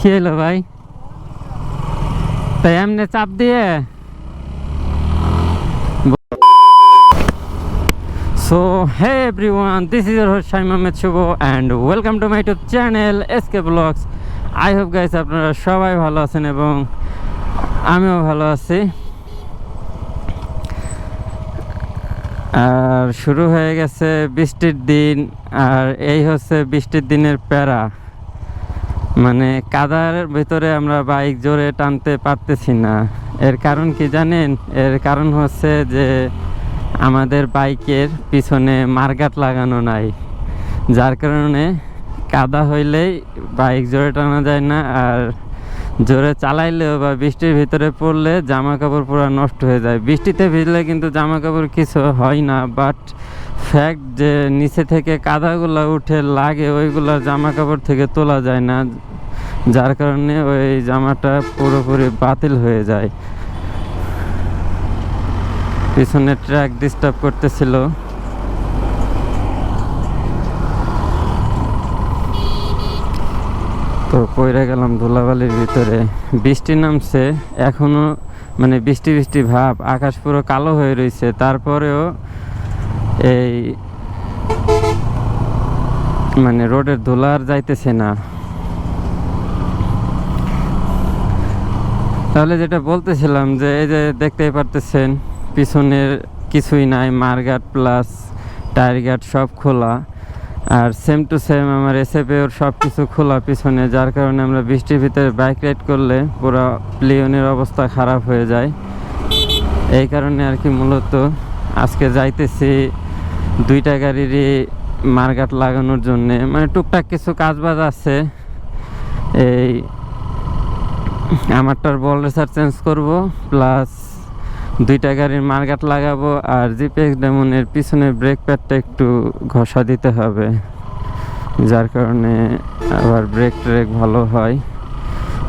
কি হলো ভাই? তাই এমনি চাপ দিয়ে So hey everyone, this is your host Shaim Ahmed Shubho and welcome to my YouTube channel SK Vlogs. I hope guys আপনারা সবাই ভালো আছেন এবং আমিও ভালো আছি। আর শুরু হয়ে গেছে বৃষ্টির দিন, আর এই হচ্ছে বৃষ্টির দিনের প্যারা। মানে কাদার ভিতরে আমরা বাইক জোরে টানতে পারতেছি না। এর কারণ কি জানেন? এর কারণ হচ্ছে যে আমাদের বাইকের পিছনে মারগাট লাগানো নাই, যার কারণে কাদা হইলেই বাইক জোরে টানা যায় না। আর জোরে চালাইলেও বা বৃষ্টির ভিতরে পড়লে জামা কাপড় পুরো নষ্ট হয়ে যায়। বৃষ্টিতে ভিজলে কিন্তু জামা কাপড় কিছু হয় না, বাট ফ্যাক্ট যে নিচে থেকে কাদাগুলো উঠে লাগে ওইগুলো জামা কাপড় থেকে তোলা যায় না, যার কারণে ওই জামাটা পুরোপুরি বাতিল হয়ে যায়। পিছনে ট্র্যাক ডিস্টার্ব করতেছিল। তো পড়ে গেলাম ধুলাবালির ভিতরে। বৃষ্টি নামছে এখনো, মানে বৃষ্টি বৃষ্টি ভাব, আকাশ পুরো কালো হয়ে রয়েছে, তারপরেও এই মানে রোডের ধুলা আর যাইতেছে না। তাহলে যেটা বলতেছিলাম যে এই যে দেখতেই পারতেছেন পিছনের কিছুই নাই, মারগাট প্লাস টায়ার গার্ড সব খোলা। আর সেম টু সেম আমার এসএফের সব কিছু খোলা পিছনে, যার কারণে আমরা বৃষ্টির ভিতরে বাইক রাইড করলে পুরো প্লেনের অবস্থা খারাপ হয়ে যায়। এই কারণে আর কি মূলত আজকে যাইতেছি দুইটা গাড়িরই মারগাট লাগানোর জন্যে। মানে টুকটাক কিছু কাজবাজ আছে, এই আমারটার বল রেসার চেঞ্জ করব, প্লাস দুইটা গাড়ির মারগাট লাগাবো। আর জিপিএক্স ডেমনের পিছনের ব্রেক প্যাডটা একটু ঘষা দিতে হবে, যার কারণে আবার ব্রেক ট্রেক ভালো হয়,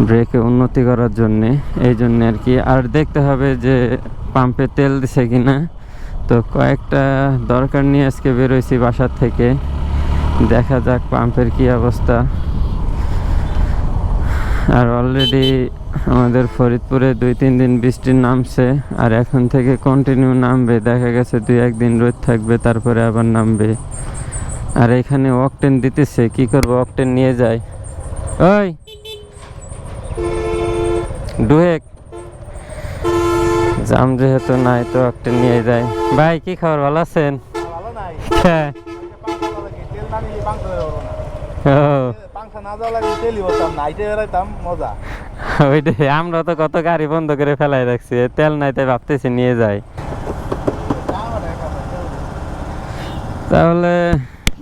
ব্রেকে উন্নতি করার জন্যে। এই জন্যে আর কি। আর দেখতে হবে যে পাম্পে তেল দিছে কিনা। তো কয়েকটা দরকার নিয়ে আজকে বেরোইছি বাসার থেকে, দেখা যাক পাম্পের কি অবস্থা। আর অলরেডি আমাদের ফরিদপুরে 2-3 দিন বৃষ্টি নামছে, আর এখন থেকে কন্টিনিউ নামবে। দেখা গেছে 2-1 দিন রোদ থাকবে, তারপরে আবার নামবে। আর এখানে অকটেন দিতেছে, কি করবো, অকটেন নিয়ে যায়। ওই ডুয়েক জাম যেহেতু নাই তো অকটেন নিয়ে যায়। ভাই কি খবর, ভালো আছেন? হ্যাঁ, আমরা তো কত গাড়ি বন্ধ করে ফেলাই রাখছি, তেল নাই তাই ভাবতেছি নিয়ে যাই। তাহলে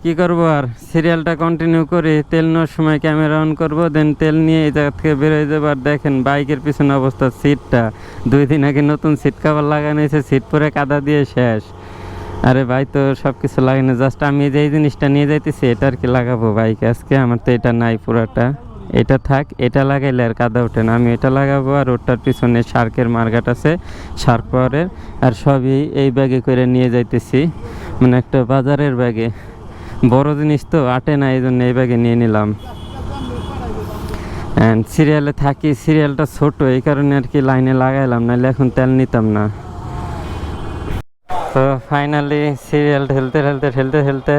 কি করবো, আর সিরিয়ালটা কন্টিনিউ করি। তেল নেওয়ার সময় ক্যামেরা অন করবো, দেন তেল নিয়ে এই জায়গা থেকে বেরোয় যাবো। আর দেখেন বাইকের পিছনে অবস্থা, সিটটা 2 দিন আগে নতুন সিট কভার লাগানো হয়েছে, সিট পরে কাদা দিয়ে শেষ। আরে ভাই তো সব কিছু লাগানো, জাস্ট আমি যে জিনিসটা নিয়ে যাইতেছি এটা আর কি লাগাবো বাইকে আজকে। আমার তো এটা নাই পুরাটা, এটা থাক, এটা লাগাইলে আর কাদা ওঠে না। আমি এটা লাগাবো। আর ওটার পিছনে শার্কের মার্গাট আছে, শার্ক পাওয়ারের। আর সবই এই ব্যাগে করে নিয়ে যাইতেছি, মানে একটা বাজারের ব্যাগে। বড় জিনিস তো আটে না, এই জন্য এই ব্যাগে নিয়ে নিলাম। অ্যান্ড সিরিয়ালে থাকি, সিরিয়ালটা ছোট, এই কারণে আর কি লাইনে লাগাইলাম, নাহলে এখন তেল নিতাম না। তো ফাইনালি সিরিয়াল ঠেলতে ঠেলতে ঠেলতে ঠেলতে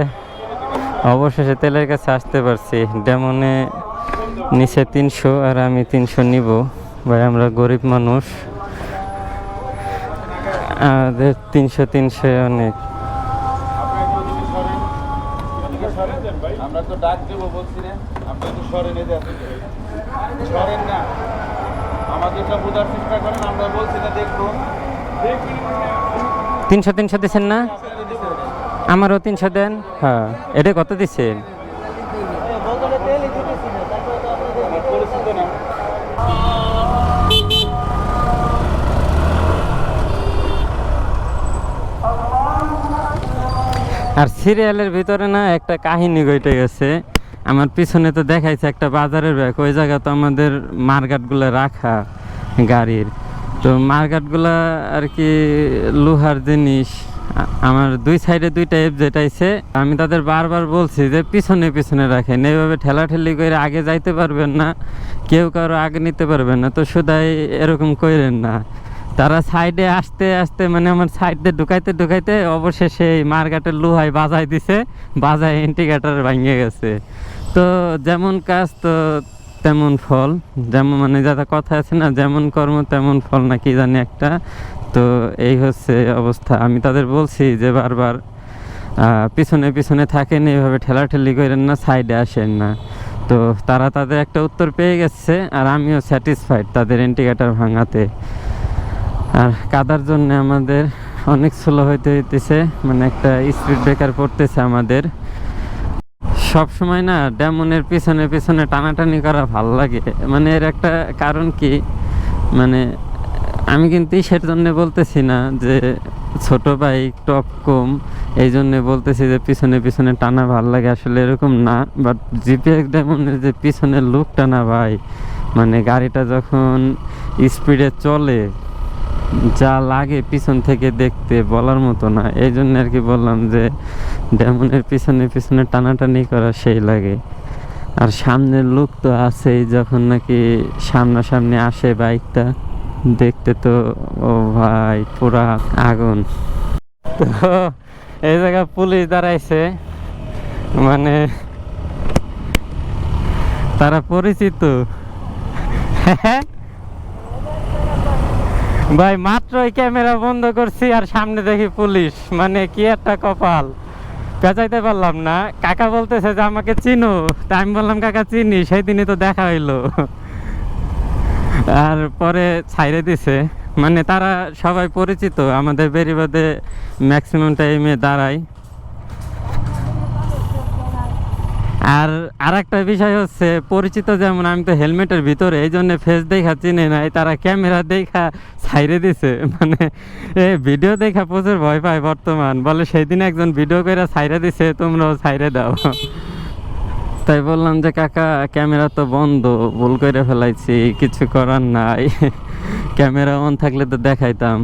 অবশেষে তেলের কাছে আসতে পারছি। ডেমনে নিচে 300 আর আমি 300 নিব। ভাই আমরা গরিব মানুষ, আমাদের 300 অনেক। আমরা তো ডাক দেব বলছি না, আপনি তো সরেন, সরেন না, আমাদেরটা বোঝার চেষ্টা করেন। আমরা বলছি না দেখুন 300 দিচ্ছেন না, আমারও 300 দেন। হ্যাঁ, এটা কত দিচ্ছেন? আর সিরিয়ালের ভিতরে না একটা কাহিনী ঘটে গেছে। আমার পিছনে তো দেখাইছে একটা বাজারের ব্যাগ, ওই জায়গা তো আমাদের মার্গাটগুলো রাখা গাড়ির। তো মার্গাটগুলা আর কি লোহার জিনিস, আমার দুই সাইডে দুইটা এফজেড আইছে। আমি তাদের বারবার বলছি যে পিছনে পিছনে রাখেন, এইভাবে ঠেলাঠেলি করে আগে যাইতে পারবেন না, কেউ কারো আগে নিতে পারবেন না, তো শুধাই এরকম করেন না। তারা সাইডে আসতে আসতে মানে আমার সাইডে ঢুকাইতে ঢুকাইতে অবশেষে মার্কেটের লোহায় বাজাই দিছে, বাজায় ইন্ডিকেটর ভাঙিয়ে গেছে। তো যেমন কাজ তো তেমন ফল, যেমন মানে যারা কথা আছে না, যেমন কর্ম তেমন ফল না কি জানি একটা। তো এই হচ্ছে অবস্থা। আমি তাদের বলছি যে বারবার পিছনে পিছনে থাকেন, এইভাবে ঠেলাঠেলি করেন না, সাইডে আসেন না। তো তারা তাদের একটা উত্তর পেয়ে গেছে, আর আমিও স্যাটিসফাইড তাদের ইন্ডিকেটর ভাঙাতে। আর কাদার জন্য আমাদের অনেক স্লো হইতে হইতেছে, মানে একটা স্পিড ব্রেকার পড়তেছে আমাদের। সব সময় না ডেমনের পিছনে পিছনে টানাটানি করা ভাল লাগে। মানে এর একটা কারণ কি, মানে আমি কিন্তু ইসের জন্য বলতেছি না যে ছোট বাইক টপ কম এই জন্য বলতেছি যে পিছনে পিছনে টানা ভাল লাগে, আসলে এরকম না। বাট জিপিএক্স ডায়মন্ডের যে পিছনের লুক টানা ভাই, মানে গাড়িটা যখন স্পিডে চলে যা লাগে পিছন থেকে দেখতে বলার মতো না। এই জন্য আর কি বললাম যে ডেমনের পিছনে পিছনে টানাটানি করা সেই লাগে। আর সামনের লুক তো আছেই, যখন নাকি সামনাসামনি আসে বাইকটা দেখতে তো ও ভাই পুরা আগুন। তো এই জায়গায় পুলিশ দাঁড়াইছে, মানে তারা পরিচিত। ভাই মাত্রই ক্যামেরা বন্ধ করছি আর সামনে দেখি পুলিশ, মানে কি একটা কপাল, পেঁচাইতে পারলাম না। কাকা বলতেছে যে আমাকে চিনো, তা আমি বললাম কাকা চিনি, সেই দিনই তো দেখা হইলো। আর পরে ছাইরে দিছে, মানে তারা সবাই পরিচিত, আমাদের বেরিবাদে ম্যাক্সিমাম টাইমে দাঁড়ায়। আর একটা বিষয় হচ্ছে পরিচিত, যেমন আমি তো হেলমেটের ভিতরে, এই জন্য ফেস দেখা চিনে নাই, তারা ক্যামেরা দেখা ছাইরে দিছে। মানে ভিডিও দেখা প্রচুর ভয় পায় বর্তমান, বলে সেই দিন একজন ভিডিও করে ছাইরে দিছে, তোমরাও ছাইরে দাও। তাই বললাম যে কাকা ক্যামেরা তো বন্ধ, ভুল করে ফেলাইছি, কিছু করার নাই, ক্যামেরা অন থাকলে তো দেখাইতাম।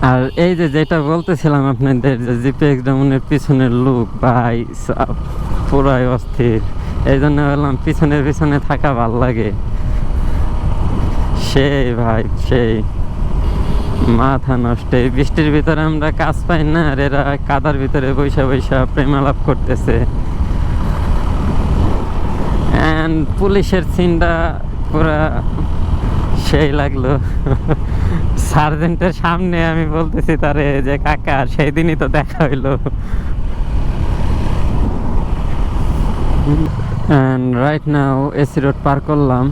আর এই যে যেটা বলতেছিলাম আপনাদের, যে জিপিএক্স ডায়মন্ডের পিছনের লুক ভাই পুরাই অস্থির। এই জন্য বললাম পিছনে পিছনে থাকা ভাল লাগে, সেই ভাই সেই মাথা নষ্ট। এই বৃষ্টির ভিতরে আমরা কাজ পাই না, আর এরা কাদার ভিতরে বৈশা বৈশা প্রেমালাপ করতেছে। অ্যান্ড পুলিশের সিনটা পুরা সেই লাগলো। সার্জেন্টের সামনে আমি বলতেছি তারে যে কাকা সেই দিনই তো দেখা হইলো। And right now AC road পার করলাম।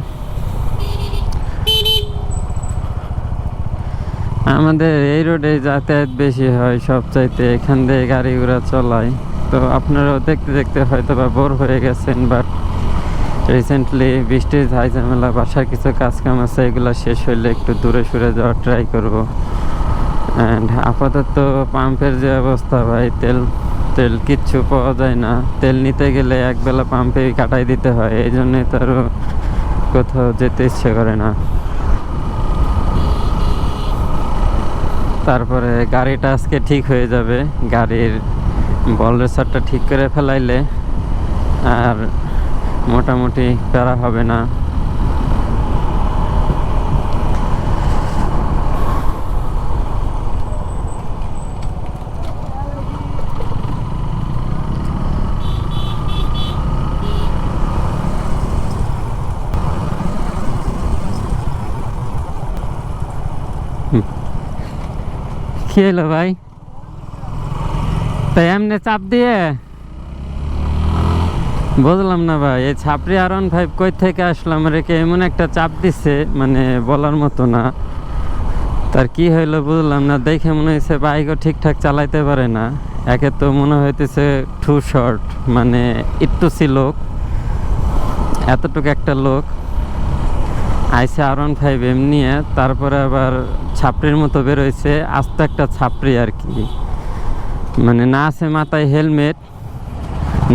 আমাদের এই রোডে যাতায়াত বেশি হয় সবচাইতে, এখান দিয়ে গাড়ি ঘোড়া চলায়। তো আপনারাও দেখতে দেখতে হয়তো বা বোর হয়ে গেছেন, বাট রিসেন্টলি বৃষ্টির ঝাই ঝামেলা, বাসার কিছু কাজ কাম আছে, এগুলো শেষ হইলে একটু দূরে সরে যাওয়ার ট্রাই করবো। অ্যান্ড আপাতত পাম্পের যে অবস্থা ভাই, তেল কিচ্ছু পাওয়া যায় না। তেল নিতে গেলে একবেলা পাম্পে কাটাই দিতে হয়, এই জন্যে তো আরও কোথাও যেতে ইচ্ছে করে না। তারপরে গাড়িটা আজকে ঠিক হয়ে যাবে, গাড়ির বল রেসারটা ঠিক করে ফেলাইলে আর মোটামুটি প্যারা হবে না। কি হলো ভাই, তাই এমনি চাপ দিয়ে বুঝলাম না ভাই। এই ছাপড়ি R15 কই থেকে আসলাম, রেখে এমন একটা চাপ দিচ্ছে, মানে বলার মতো না। তার কি হইলো বুঝলাম না, দেখে মনে হয়েছে বাইকও ঠিকঠাক চালাইতে পারে না। একে তো মনে হইতেছে টু শর্ট, মানে একটু লোক, এতটুকু একটা লোক আইসে R15 এমনি, তারপরে আবার ছাপড়ির মতো বেরোইছে, আস্তে একটা ছাপড়ি আর কি। মানে না আছে মাথায় হেলমেট,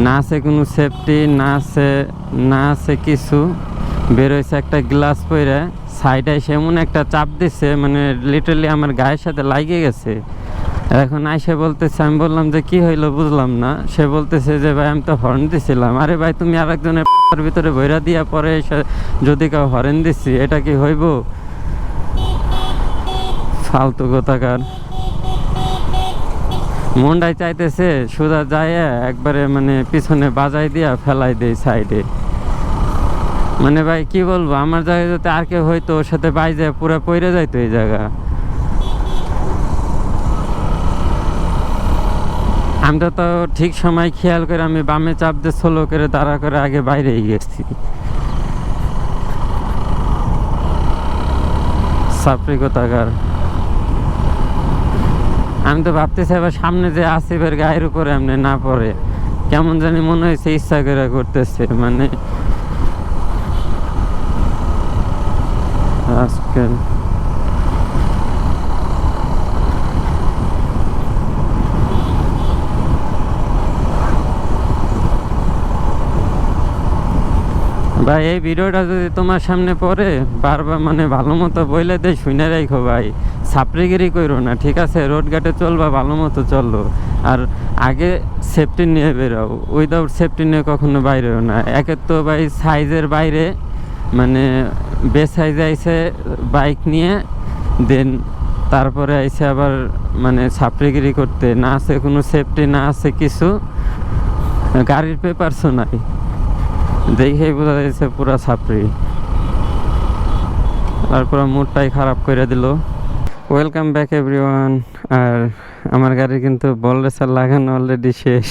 না আছে কোনো সেফটি, না আছে কিছু, বেরোইছে একটা গ্লাস পরে সাইডে এসে এমন একটা চাপ দিচ্ছে, মানে লিটারালি আমার গায়ের সাথে লাগিয়ে গেছে। এখন আইসে বলতেছে, আমি বললাম যে কি হইলো বুঝলাম না। সে বলতেছে যে ভাই আমি তো হর্ন দিছিলাম। আরে ভাই তুমি আরেকজনের ভিতরে ভৈরা দিয়া পরে এসে যদি কেউ হর্ন দিচ্ছি, এটা কি হইব? ফালতু কথাকার। মনটাই চাইতেছে সোজা যায় একবারে মানে পিছনে বাজাই দিয়া ফেলাই দেই সাইডে। মানে ভাই কি বলবো, আমার জায়গায় যদি আর কেউ হয়তো ওর সাথে বাইজে পুরো পইরে যাইতো এই জায়গা। আমি তো ঠিক সময় খেয়াল করে আমি বামে চাপ দিয়ে স্লো করে দাঁড়া করে আগে বাইরেই গেছি। সাপড়ি কোথাকার। আমি তো ভাবতেছি এবার সামনে যে আসিফের গায়ের উপরে এমনি না পড়ে, কেমন জানি মনে হয়েছে ইচ্ছা করে করতেছে। মানে আজকে ভাই এই ভিডিওটা যদি তোমার সামনে পড়ে বারবার মানে ভালো মতো বইলে দেয় শুনে রাখো ভাই, সাপড়িগিরি করো না, ঠিক আছে? রোড ঘাটে চলবা ভালো মতো চললো, আর আগে সেফটি নিয়ে বেরো। উইদাউট সেফটি নিয়ে কখনো বাইরেও না। একে তো ভাই সাইজের বাইরে, মানে বে সাইজে আইসে বাইক নিয়ে, দেন তারপরে আইসে আবার মানে সাপড়িগিরি করতে, না আছে কোনো সেফটি, না আছে কিছু, গাড়ির পেপারসও নাই, দেখেই বোঝা যাচ্ছে পুরা ছাপড়ি। তারপর মুডটাই খারাপ করে দিল। Welcome back everyone. আর আমার গাড়ি কিন্তু বল রেসার লাগানো অলরেডি শেষ।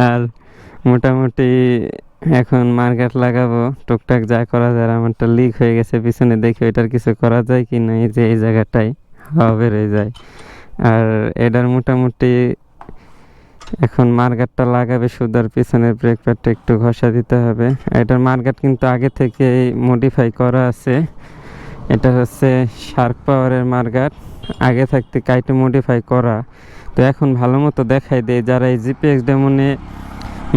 আর মোটামুটি এখন মার্কেট লাগাবো, টুকটাক যা করা যায়। আমারটা লিক হয়ে গেছে পিছনে, দেখি ওইটার কিছু করা যায় কি না। এই যে এই জায়গাটায় হাওয়া বেড়ে যায়। আর এটার মোটামুটি এখন মার্কেটটা লাগাবে, সুদার পিছনের ব্রেক প্যাডটা একটু ঘষা দিতে হবে। এটার মার্কেট কিন্তু আগে থেকে মডিফাই করা আছে। এটা হচ্ছে শার্ক পাওয়ারের মার্কেট, আগে থাকতে কাইটে মডিফাই করা। তো এখন ভালো মতো দেখাই দেয়, যারা এই জিপিএক্স ডেমনে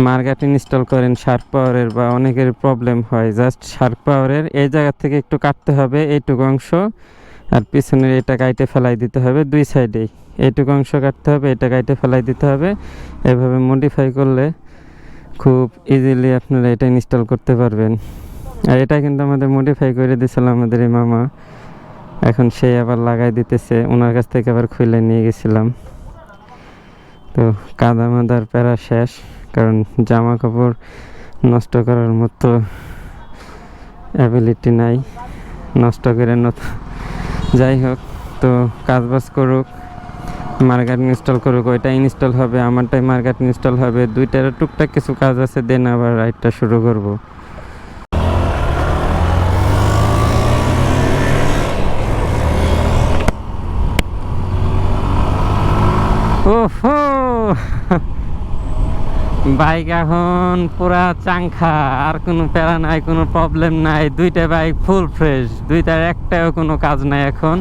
মার্কেট ইনস্টল করেন শার্ক পাওয়ারের, বা অনেকের প্রবলেম হয়, জাস্ট শার্ক পাওয়ারের এই জায়গা থেকে একটু কাটতে হবে এইটুকু অংশ, আর পিছনের এটা কাইটে ফেলাই দিতে হবে। দুই সাইডেই এইটুকু অংশ কাটতে হবে, এটা কাইটে ফেলাই দিতে হবে। এভাবে মডিফাই করলে খুব ইজিলি আপনারা এটা ইনস্টল করতে পারবেন। আর এটা কিন্তু আমাদের মডিফাই করে দিয়েছিল আমাদের এই মামা, এখন সে আবার লাগাই দিতেছে। ওনার কাছ থেকে আবার খুলে নিয়ে গেছিলাম। তো কাদা মাদার প্যারা শেষ, কারণ জামা কাপড় নষ্ট করার মতো অ্যাবিলিটি নাই, নষ্ট করে যাই হোক। তো কাজ বাজ করুক, মার্কেট ইনস্টল করুক, ওইটা ইনস্টল হবে, আমারটাই মার্কেট ইনস্টল হবে। দুইটার টুকটাক কিছু কাজ আছে, দেন আবার রাইডটা শুরু করব। ওহো, বাইক এখন পুরা চাংখা, আর কোনো প্যারা নাই, কোনো প্রবলেম নাই। দুইটা বাইক ফুল ফ্রেশ, দুইটার একটাও কোনো কাজ নাই, এখন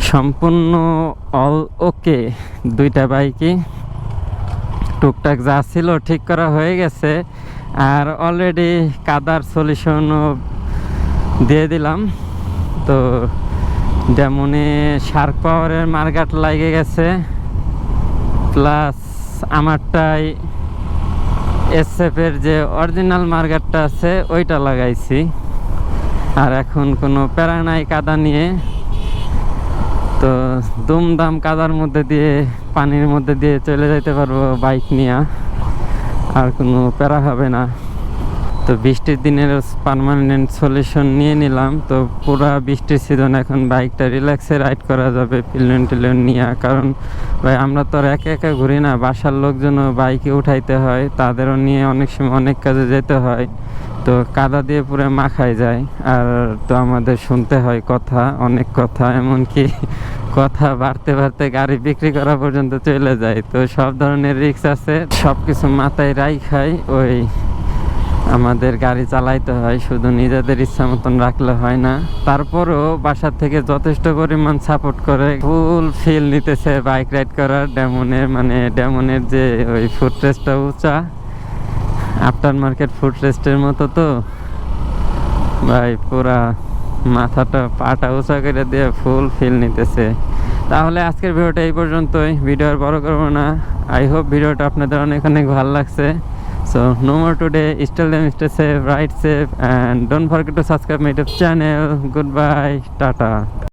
সম্পূর্ণ অল ওকে। দুইটা বাইকই টুকটাক যা ছিল ঠিক করা হয়ে গেছে। আর অলরেডি কাদার সলিউশনও দিয়ে দিলাম। তো যেমনই শার্ক পাওয়ারের মার্কেট লাগে গেছে, প্লাস আমারটাই এসএফের যে অরিজিনাল মার্কেটটা আছে ওইটা লাগাইছি। আর এখন কোনো প্যারা নাই কাদা নিয়ে। তো দুমদাম কাদার মধ্যে দিয়ে, পানির মধ্যে দিয়ে চলে যেতে পারবো বাইক নিয়ে, আর কোনো প্যারা হবে না। তো বৃষ্টির দিনের পার্মানেন্ট সলিউশন নিয়ে নিলাম। তো পুরা বৃষ্টির সিজন, এখন বাইকটা রিল্যাক্সে রাইড করা যাবে পিলিয়ন টিলিয়ন নিয়ে। কারণ ভাই আমরা তো আর একা একা ঘুরি না, বাসার লোকজনও বাইকে উঠাইতে হয়, তাদেরও নিয়ে অনেক সময় অনেক কাজে যেতে হয়। তো কাদা দিয়ে পুরো মাখায় যায়। আর তো আমাদের শুনতে হয় কথা, অনেক কথা, এমনকি কথা বাড়তে বাড়তে গাড়ি বিক্রি করা পর্যন্ত চলে যায়। তো সব ধরনের রিস্ক আছে, সব কিছু মাথায় রাখাই ওই আমাদের গাড়ি চালাইতে হয়। শুধু নিজেদের ইচ্ছা মতন রাখলে হয় না। তারপরও বাসার থেকে যথেষ্ট পরিমাণ সাপোর্ট করে, ফুল ফিল নিতেছে বাইক রাইড করার। ডেমনের মানে ডেমনের যে ওই ফুটরেস্টটা উঁচা, আফটার মার্কেট ফুটরেস্টের মতো। তো ভাই পুরা মাথাটা পাটা উঁচা করে দিয়ে ফুল ফিল নিতেছে। তাহলে আজকের ভিডিওটা এই পর্যন্তই, ভিডিও আর বড় করবো না। আই হোপ ভিডিওটা আপনাদের অনেক অনেক ভালো লাগছে। So no more today, still them, stay safe, ride safe, and don't forget to subscribe my YouTube channel. Goodbye, tata.